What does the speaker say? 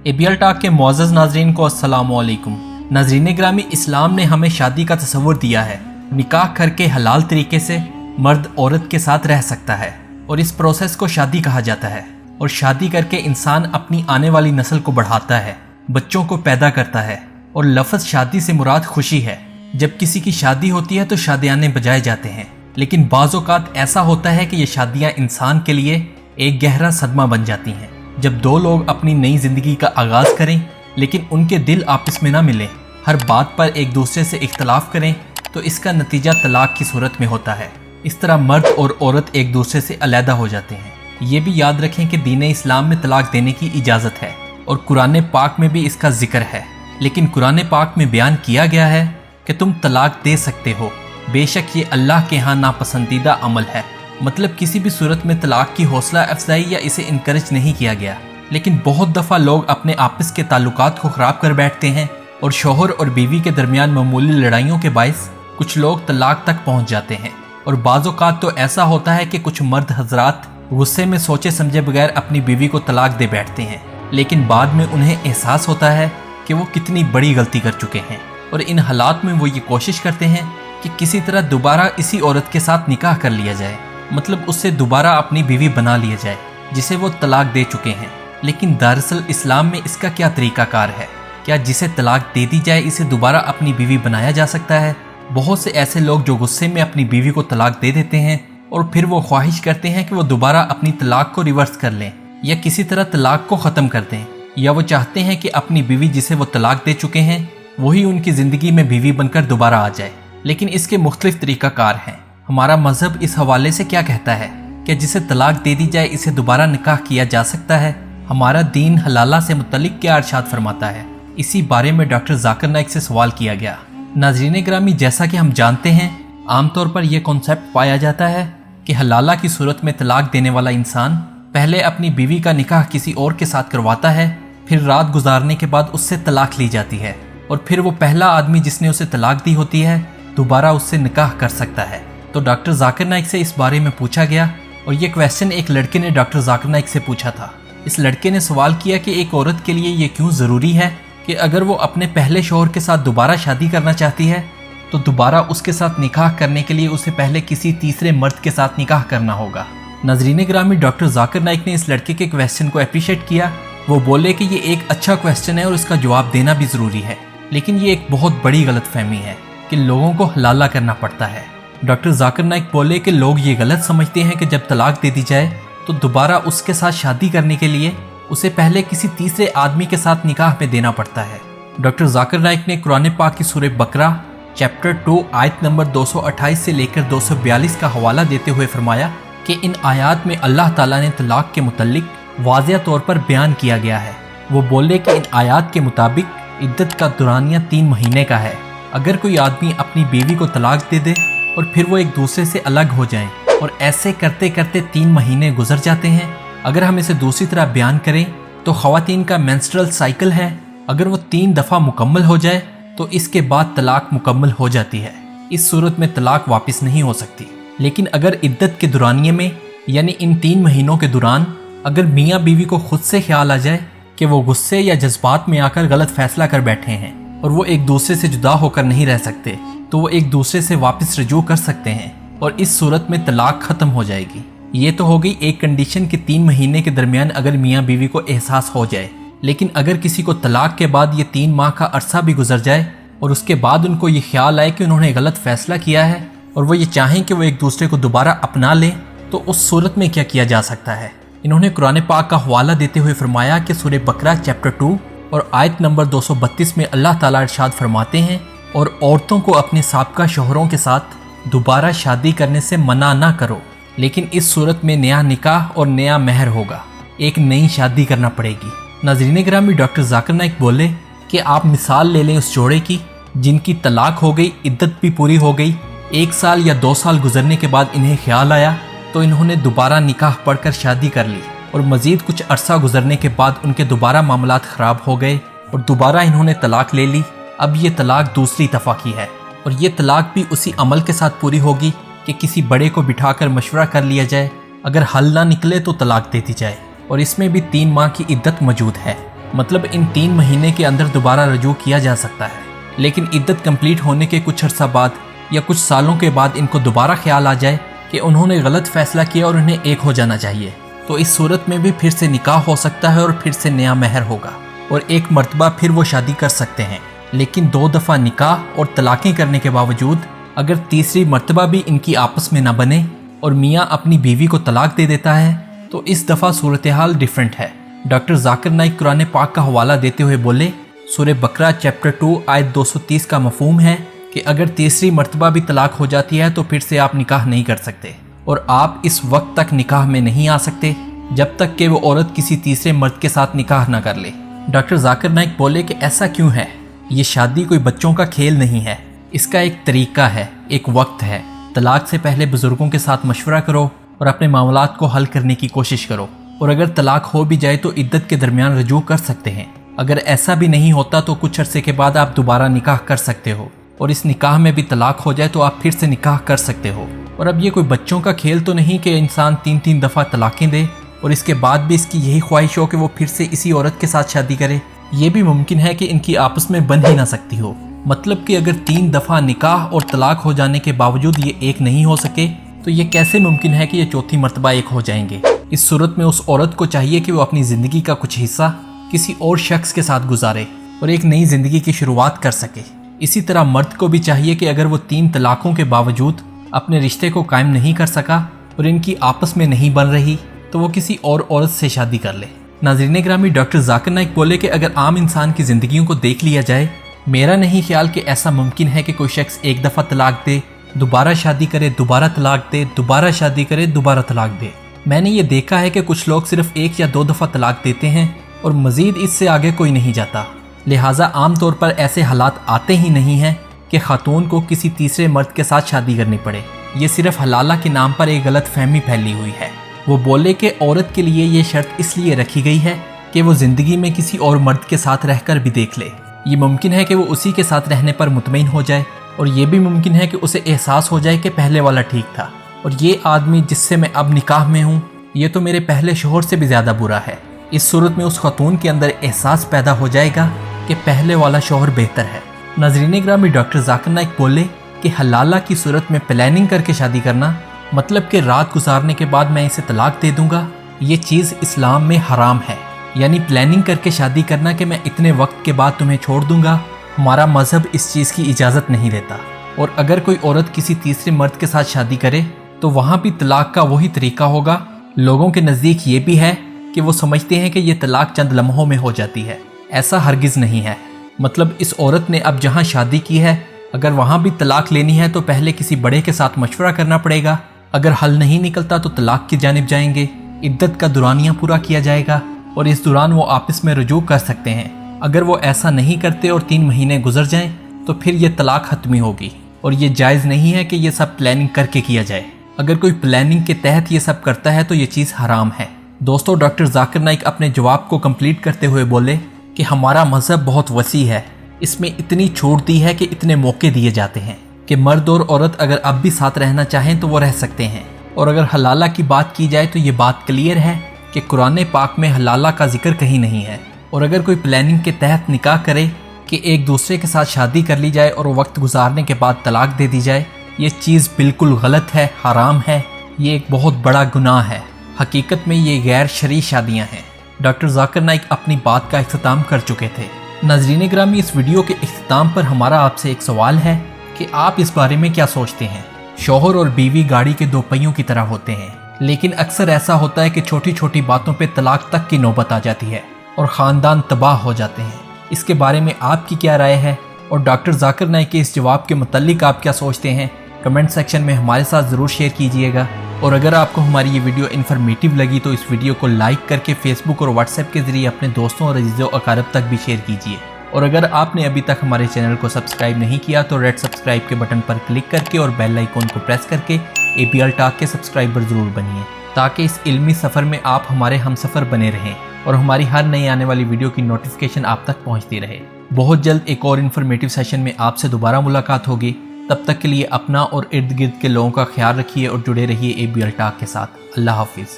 ABL talk के मुअज़्ज़ज़ नाज़रीन को अस्सलामु अलैकुम। नाज़रीन ग्रामी, इस्लाम ने हमें शादी का तसव्वुर दिया है। निकाह करके हलाल तरीके से मर्द औरत के साथ रह सकता है और इस प्रोसेस को शादी कहा जाता है। और शादी करके इंसान अपनी आने वाली नस्ल को बढ़ाता है, बच्चों को पैदा करता है। और लफ्ज़ शादी से मुराद खुशी है। जब किसी की शादी होती है तो शादियाने बजाए जाते हैं, लेकिन बाज़ औक़ात ऐसा होता है कि ये शादियाँ इंसान के लिए एक गहरा सदमा बन जाती हैं। जब दो लोग अपनी नई ज़िंदगी का आगाज़ करें लेकिन उनके दिल आपस में ना मिलें, हर बात पर एक दूसरे से इख्तलाफ करें, तो इसका नतीजा तलाक की सूरत में होता है। इस तरह मर्द और औरत एक दूसरे से अलहदा हो जाते हैं। ये भी याद रखें कि दीन इस्लाम में तलाक देने की इजाज़त है और कुरान पाक में भी इसका जिक्र है, लेकिन कुरान पाक में बयान किया गया है कि तुम तलाक दे सकते हो, बेशक ये अल्लाह के यहाँ नापसंदीदा अमल है। मतलब किसी भी सूरत में तलाक की हौसला अफजाई या इसे इनकरेज नहीं किया गया, लेकिन बहुत दफ़ा लोग अपने आपस के ताल्लुकात को ख़राब कर बैठते हैं और शौहर और बीवी के दरमियान मामूली लड़ाइयों के बायस कुछ लोग तलाक तक पहुँच जाते हैं। और बाज़ औक़ात तो ऐसा होता है कि कुछ मर्द हजरात गुस्से में सोचे समझे बगैर अपनी बीवी को तलाक दे बैठते हैं, लेकिन बाद में उन्हें एहसास होता है कि वो कितनी बड़ी गलती कर चुके हैं। और इन हालात में वो ये कोशिश करते हैं कि किसी तरह दोबारा इसी औरत के साथ निकाह कर लिया जाए, मतलब उससे दोबारा अपनी बीवी बना लिया जाए जिसे वो तलाक दे चुके हैं। लेकिन दरअसल इस्लाम में इसका क्या तरीक़ाकार है? क्या जिसे तलाक दे दी जाए इसे दोबारा अपनी बीवी बनाया जा सकता है? बहुत से ऐसे लोग जो गुस्से में अपनी बीवी को तलाक दे देते हैं और फिर वो ख्वाहिश करते हैं कि वो दोबारा अपनी तलाक को रिवर्स कर लें या किसी तरह तलाक को ख़त्म कर दें, या वो चाहते हैं कि अपनी बीवी जिसे वो तलाक दे चुके हैं वही उनकी ज़िंदगी में बीवी बनकर दोबारा आ जाए। लेकिन इसके मुख्तलिफ तरीक़ाकार हैं। हमारा मज़हब इस हवाले से क्या कहता है कि जिसे तलाक दे दी जाए इसे दोबारा निकाह किया जा सकता है? हमारा दीन हलाला से मुतल्लिक क्या इरशाद फरमाता है? इसी बारे में डॉक्टर जाकिर नाइक से सवाल किया गया। नाज़रीन ग्रामी, जैसा कि हम जानते हैं, आमतौर पर यह कॉन्सेप्ट पाया जाता है कि हलाला की सूरत में तलाक देने वाला इंसान पहले अपनी बीवी का निकाह किसी और के साथ करवाता है, फिर रात गुजारने के बाद उससे तलाक ली जाती है और फिर वो पहला आदमी जिसने उसे तलाक दी होती है दोबारा उससे निकाह कर सकता है। तो डॉक्टर जाकिर नाइक से इस बारे में पूछा गया और ये क्वेश्चन एक लड़के ने डॉक्टर जाकिर नाइक से पूछा था। इस लड़के ने सवाल किया कि एक औरत के लिए ये क्यों ज़रूरी है कि अगर वो अपने पहले शौहर के साथ दोबारा शादी करना चाहती है तो दोबारा उसके साथ निकाह करने के लिए उसे पहले किसी तीसरे मर्द के साथ निकाह करना होगा। नाज़रीन ग्रामी, डॉक्टर जाकिर नाइक ने इस लड़के के क्वेश्चन को अप्रिशिएट किया। वो बोले कि ये एक अच्छा क्वेश्चन है और इसका जवाब देना भी ज़रूरी है, लेकिन ये एक बहुत बड़ी गलतफहमी है कि लोगों को हलाला करना पड़ता है। डॉक्टर जाकिर नाइक बोले कि लोग ये गलत समझते हैं कि जब तलाक दे दी जाए तो दोबारा उसके साथ शादी करने के लिए उसे पहले किसी तीसरे आदमी के साथ निकाह में देना पड़ता है। डॉक्टर जाकिर नाइक ने कुरान पाक की सूरह बकरा चैप्टर 2 आयत नंबर 228 से लेकर 242 का हवाला देते हुए फरमाया कि इन आयात में अल्लाह ताला ने तलाक के मुतल्लिक वाज़िह तौर पर बयान किया गया है। वो बोले कि इन आयात के मुताबिक इद्दत का दुरानिया 3 महीने का है। अगर कोई आदमी अपनी बीवी को तलाक दे दे और फिर वो एक दूसरे से अलग हो जाएं और ऐसे करते करते 3 महीने गुजर जाते हैं, अगर हम इसे दूसरी तरह बयान करें तो ख़वातीन का मेंस्ट्रुअल साइकिल है, अगर वो 3 दफ़ा मुकम्मल हो जाए तो इसके बाद तलाक मुकम्मल हो जाती है। इस सूरत में तलाक वापस नहीं हो सकती। लेकिन अगर इद्दत के दुरानिये में यानी इन 3 महीनों के दौरान अगर मियाँ बीवी को खुद से ख्याल आ जाए कि वो गुस्से या जज्बात में आकर गलत फैसला कर बैठे हैं और वो एक दूसरे से जुदा होकर नहीं रह सकते, तो वो एक दूसरे से वापस रजू कर सकते हैं और इस सूरत में तलाक ख़त्म हो जाएगी। ये तो हो गई एक कंडीशन कि 3 महीने के दरमियान अगर मियाँ बीवी को एहसास हो जाए। लेकिन अगर किसी को तलाक के बाद ये 3 माह का अरसा भी गुजर जाए और उसके बाद उनको ये ख्याल आए कि उन्होंने गलत फैसला किया है और वो ये चाहें कि वो एक दूसरे को दोबारा अपना लें, तो उस सूरत में क्या किया जा सकता है? इन्होंने कुरान पाक का हवाला देते हुए फरमाया कि सूरह बकरा चैप्टर 2 और आयत नंबर 232 में अल्लाह ताला इरशाद फरमाते हैं, और औरतों को अपने साबका शौहरों के साथ दोबारा शादी करने से मना ना करो, लेकिन इस सूरत में नया निकाह और नया महर होगा, एक नई शादी करना पड़ेगी। नाज़रीन ग्रामी, डॉक्टर जाकिर नाइक बोले कि आप मिसाल ले लें उस जोड़े की जिनकी तलाक हो गई, इद्दत भी पूरी हो गई, 1 साल या 2 साल गुजरने के बाद इन्हें ख्याल आया तो इन्होंने दोबारा निकाह पढ़कर शादी कर ली और मज़ीद कुछ अरसा गुजरने के बाद उनके दोबारा मामलात ख़राब हो गए और दोबारा इन्होंने तलाक ले ली। अब ये तलाक दूसरी दफ़ा की है और ये तलाक भी उसी अमल के साथ पूरी होगी कि किसी बड़े को बिठाकर मशवरा कर लिया जाए, अगर हल ना निकले तो तलाक दे दी जाए और इसमें भी 3 माह की इद्दत मौजूद है। मतलब इन 3 महीने के अंदर दोबारा रजू किया जा सकता है। लेकिन इद्दत कंप्लीट होने के कुछ अर्सा बाद या कुछ सालों के बाद इनको दोबारा ख्याल आ जाए कि उन्होंने गलत फैसला किया और उन्हें एक हो जाना चाहिए, तो इस सूरत में भी फिर से निकाह हो सकता है और फिर से नया महर होगा और एक मर्तबा फिर वो शादी कर सकते हैं। लेकिन 2 दफ़ा निकाह और तलाक़ें करने के बावजूद अगर तीसरी मर्तबा भी इनकी आपस में ना बने और मियाँ अपनी बीवी को तलाक दे देता है तो इस दफ़ा सूरत हाल डिफरेंट है। डॉक्टर जाकिर नाइक कुरान पाक का हवाला देते हुए बोले, सूरह बकरा चैप्टर 2 आयत 230 का मफहूम है कि अगर तीसरी मर्तबा भी तलाक हो जाती है तो फिर से आप निकाह नहीं कर सकते और आप इस वक्त तक निकाह में नहीं आ सकते जब तक कि वो औरत किसी तीसरे मर्द के साथ निकाह ना कर ले। डॉक्टर जाकिर नाइक बोले कि ऐसा क्यों है? ये शादी कोई बच्चों का खेल नहीं है, इसका एक तरीका है, एक वक्त है। तलाक से पहले बुजुर्गों के साथ मशवरा करो और अपने मामलात को हल करने की कोशिश करो और अगर तलाक हो भी जाए तो इद्दत के दरमियान रजू कर सकते हैं। अगर ऐसा भी नहीं होता तो कुछ अरसे के बाद आप दोबारा निकाह कर सकते हो और इस निकाह में भी तलाक हो जाए तो आप फिर से निकाह कर सकते हो। और अब ये कोई बच्चों का खेल तो नहीं कि इंसान 3-3 दफ़ा तलाक़ें दे और इसके बाद भी इसकी यही ख्वाहिश हो कि वो फिर से इसी औरत के साथ शादी करे। ये भी मुमकिन है कि इनकी आपस में बन ही ना सकती हो। मतलब कि अगर 3 दफ़ा निकाह और तलाक हो जाने के बावजूद ये एक नहीं हो सके तो ये कैसे मुमकिन है कि ये चौथी मर्तबा एक हो जाएंगे। इस सूरत में उस औरत को चाहिए कि वो अपनी ज़िंदगी का कुछ हिस्सा किसी और शख्स के साथ गुजारे और एक नई ज़िंदगी की शुरुआत कर सके। इसी तरह मर्द को भी चाहिए कि अगर वो 3 तलाक़ों के बावजूद अपने रिश्ते को कायम नहीं कर सका और इनकी आपस में नहीं बन रही तो वो किसी और औरत से शादी कर ले। नाज़रीन ग्रामी, डॉक्टर जाकिर नाइक बोले कि अगर आम इंसान की ज़िंदगियों को देख लिया जाए, मेरा नहीं ख्याल कि ऐसा मुमकिन है कि कोई शख्स एक दफ़ा तलाक दे, दोबारा शादी करे, दोबारा तलाक दे, दोबारा शादी करे, दोबारा तलाक दे। मैंने ये देखा है कि कुछ लोग सिर्फ 1 या 2 दफ़ा तलाक देते हैं और मज़ीद इससे आगे कोई नहीं जाता। लिहाजा आम तौर पर ऐसे हालात आते ही नहीं हैं कि खातून को किसी तीसरे मर्द के साथ शादी करनी पड़े। ये सिर्फ हलाला के नाम पर एक गलत फहमी फैली हुई है। वो बोले कि औरत के लिए ये शर्त इसलिए रखी गई है कि वो ज़िंदगी में किसी और मर्द के साथ रहकर भी देख ले। ये मुमकिन है कि वो उसी के साथ रहने पर मुतमईन हो जाए और ये भी मुमकिन है कि उसे एहसास हो जाए कि पहले वाला ठीक था और ये आदमी जिससे मैं अब निकाह में हूँ ये तो मेरे पहले शोहर से भी ज़्यादा बुरा है। इस सूरत में उस खातून के अंदर एहसास पैदा हो जाएगा कि पहले वाला शोहर बेहतर है। नाज़रीन ग्रामी, डॉक्टर जाकिर नाइक बोले कि हलाला की सूरत में प्लानिंग करके शादी करना, मतलब कि रात गुजारने के बाद मैं इसे तलाक दे दूंगा, ये चीज़ इस्लाम में हराम है। यानी प्लानिंग करके शादी करना कि मैं इतने वक्त के बाद तुम्हें छोड़ दूंगा, हमारा मज़हब इस चीज़ की इजाज़त नहीं देता। और अगर कोई औरत किसी तीसरे मर्द के साथ शादी करे तो वहाँ भी तलाक का वही तरीका होगा। लोगों के नज़दीक ये भी है कि वो समझते हैं कि ये तलाक चंद लम्हों में हो जाती है। ऐसा हरगिज़ नहीं है। मतलब इस औरत ने अब जहाँ शादी की है, अगर वहाँ भी तलाक लेनी है तो पहले किसी बड़े के साथ मशवरा करना पड़ेगा। अगर हल नहीं निकलता तो तलाक की जानिब जाएंगे, इद्दत का दुरानिया पूरा किया जाएगा और इस दौरान वो आपस में रुजू कर सकते हैं। अगर वो ऐसा नहीं करते और 3 महीने गुजर जाएं तो फिर ये तलाक हतमी होगी और ये जायज़ नहीं है कि ये सब प्लानिंग करके किया जाए। अगर कोई प्लानिंग के तहत ये सब करता है तो ये चीज़ हराम है। दोस्तों, डॉक्टर जाकिर नाइक अपने जवाब को कंप्लीट करते हुए बोले कि हमारा मज़हब बहुत वसी है, इसमें इतनी छूट दी है कि इतने मौके दिए जाते हैं कि मर्द और औरत अगर अब भी साथ रहना चाहें तो वो रह सकते हैं। और अगर हलाला की बात की जाए तो ये बात क्लियर है कि कुरान पाक में हलाला का जिक्र कहीं नहीं है। और अगर कोई प्लानिंग के तहत निकाह करे कि एक दूसरे के साथ शादी कर ली जाए और वक्त गुजारने के बाद तलाक दे दी जाए, ये चीज़ बिल्कुल गलत है, हराम है, ये एक बहुत बड़ा गुनाह है। हकीकत में ये गैर शरई शादियाँ हैं। डॉक्टर जाकिर नाइक अपनी बात का इख्तिताम कर चुके थे। नाज़रीन ग्रामी, इस वीडियो के इख्तिताम पर हमारा आपसे एक सवाल है कि आप इस बारे में क्या सोचते हैं। शौहर और बीवी गाड़ी के 2 पहियों की तरह होते हैं, लेकिन अक्सर ऐसा होता है कि छोटी छोटी बातों पे तलाक तक की नौबत आ जाती है और ख़ानदान तबाह हो जाते हैं। इसके बारे में आपकी क्या राय है और डॉक्टर जाकिर नाइक के इस जवाब के मुताल्लिक आप क्या सोचते हैं, कमेंट सेक्शन में हमारे साथ ज़रूर शेयर कीजिएगा। और अगर आपको हमारी ये वीडियो इन्फॉर्मेटिव लगी तो इस वीडियो को लाइक करके फेसबुक और व्हाट्सएप के ज़रिए अपने दोस्तों और अजीज़ों अकारब तक भी शेयर कीजिए। और अगर आपने अभी तक हमारे चैनल को सब्सक्राइब नहीं किया तो रेड सब्सक्राइब के बटन पर क्लिक करके और बेल आइकॉन को प्रेस करके APL टॉक के सब्सक्राइबर ज़रूर बनिए, ताकि इस इल्मी सफ़र में आप हमारे हमसफ़र बने रहें और हमारी हर नई आने वाली वीडियो की नोटिफिकेशन आप तक पहुँचती रहे। बहुत जल्द एक और इन्फॉर्मेटिव सेशन में आपसे दोबारा मुलाकात होगी। तब तक के लिए अपना और इर्द गिर्द के लोगों का ख्याल रखिए और जुड़े रहिए APL टॉक के साथ। अल्लाह हाफिज़।